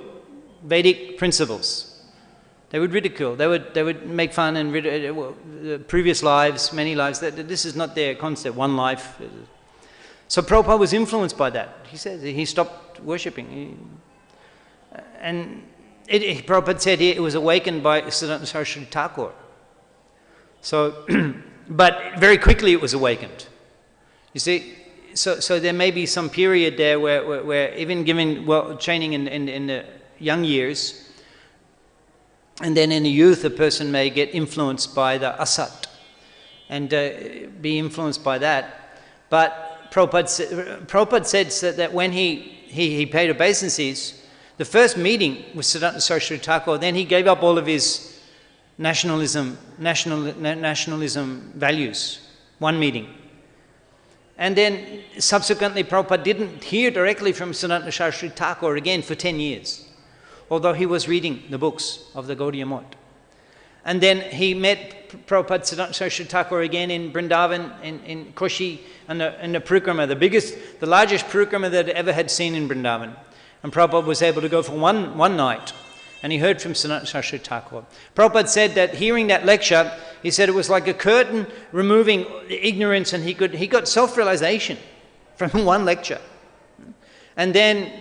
S2: Vedic principles. They would ridicule. They would make fun and the previous lives, many lives. This is not their concept. One life. So Prabhupada was influenced by that. He says he stopped worshipping. And Prabhupada said it was awakened by Siddhanta Saraswati Thakur. So, but very quickly it was awakened. You see, so there may be some period there where even given training in the young years, and then in the youth a person may get influenced by the asat and be influenced by that. But Prabhupada said that when he paid obeisances, the first meeting with Siddhanta Saraswati Thakur, then he gave up all of his nationalism values, one meeting. And then subsequently Prabhupada didn't hear directly from Siddhanta Saraswati Thakur again for 10 years, although he was reading the books of the Gaudiya Math. And then he met Prabhupada Siddhanta Saraswati Thakur again in Vrindavan, in Koshi, and the Purikrama, the largest Purikrama that ever had seen in Vrindavan. And Prabhupada was able to go for one night, and he heard from Siddhanta Saraswati Thakur. Prabhupada said that hearing that lecture, he said it was like a curtain removing ignorance, and he got self-realization from one lecture. And then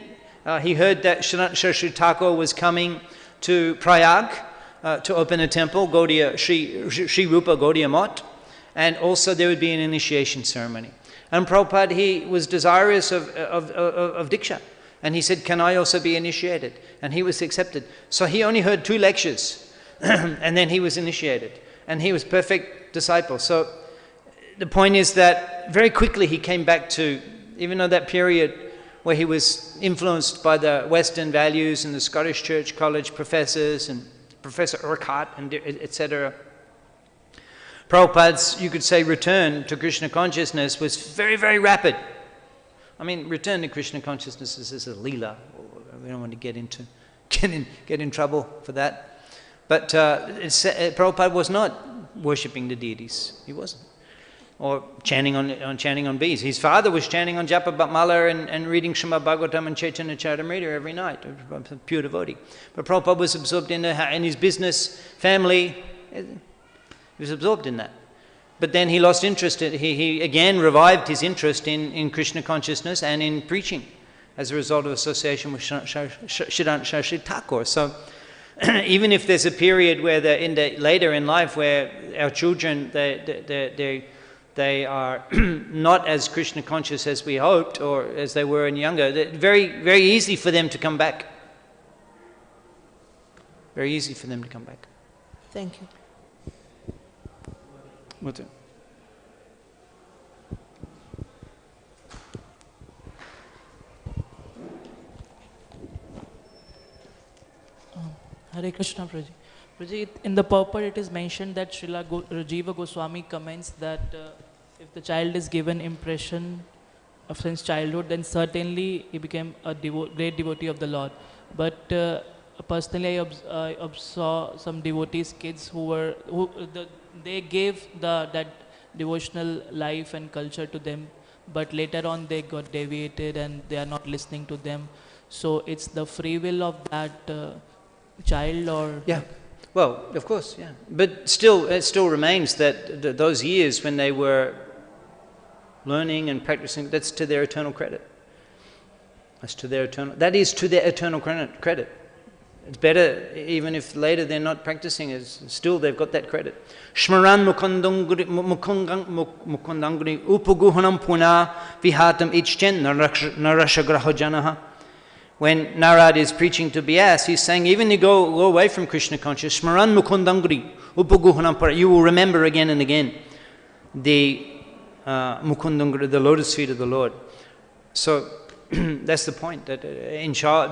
S2: he heard that Siddhanta Saraswati Thakur was coming to Prayag to open a temple, Sri Rupa Gaudiya Math, and also there would be an initiation ceremony. And Prabhupada, he was desirous of Diksha. And he said, can I also be initiated? And he was accepted. So he only heard 2 lectures and then he was initiated. And he was perfect disciple. So the point is that very quickly he came back to, even though that period where he was influenced by the Western values and the Scottish Church College professors and Professor Urquhart and etc. Prabhupada's, you could say, return to Krishna consciousness was very, very rapid. I mean, return to Krishna consciousness is a leela. We don't want to get in trouble for that. But Prabhupada was not worshipping the deities. He wasn't. Or chanting on beads. His father was chanting on Japa Mala and reading Srimad Bhagavatam and Chaitanya Charitamrita every night, a pure devotee. But Prabhupada was absorbed in his business, family. He was absorbed in that. But then he lost interest. He again revived his interest in Krishna consciousness and in preaching as a result of association with Sridhar Shashi Thakur. So even if there's a period where later in life where our children, they are not as Krishna conscious as we hoped or as they were in younger, very, very easy for them to come back. Very easy for them to come back.
S6: Thank you.
S2: What's it?
S7: Hare Krishna, Prabhuji. Prabhuji, in the purport it is mentioned that Srila Jiva Goswami comments that if the child is given impression of since childhood, then certainly he became a great devotee of the Lord. But personally, I saw some devotees, kids they gave that devotional life and culture to them, but later on they got deviated and they are not listening to them. So it's the free will of that child, or
S2: yeah. Well, of course, yeah. But still, it still remains that those years when they were learning and practicing, that's to their eternal credit. That is to their eternal credit. It's better, even if later they're not practicing, still they've got that credit. Shmaran mukundangri upaguhanam puna vihyātaḥ ichchen nareṣv janaha. When Narad is preaching to Vyas, he's saying, even you go away from Krishna consciousness, Shmaran mukundangri upaguhanam puna, you will remember again and again the mukundangri, the lotus feet of the Lord. So that's the point, that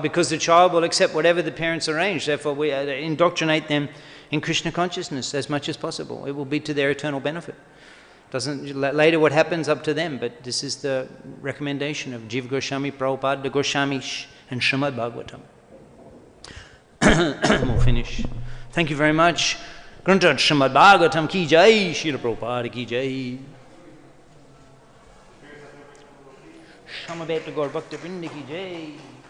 S2: because the child will accept whatever the parents arrange, therefore we indoctrinate them in Krishna consciousness as much as possible. It will be to their eternal benefit. Later what happens, up to them, but this is the recommendation of Jiva Goswami, Prabhupada, the Goswamis, and Srimad Bhagavatam. We'll finish. Thank you very much. Grunta Srimad Bhagavatam ki jai, Srila Prabhupada ki jai. Shamabeta Gaur Bhakta Vrinda ki jai.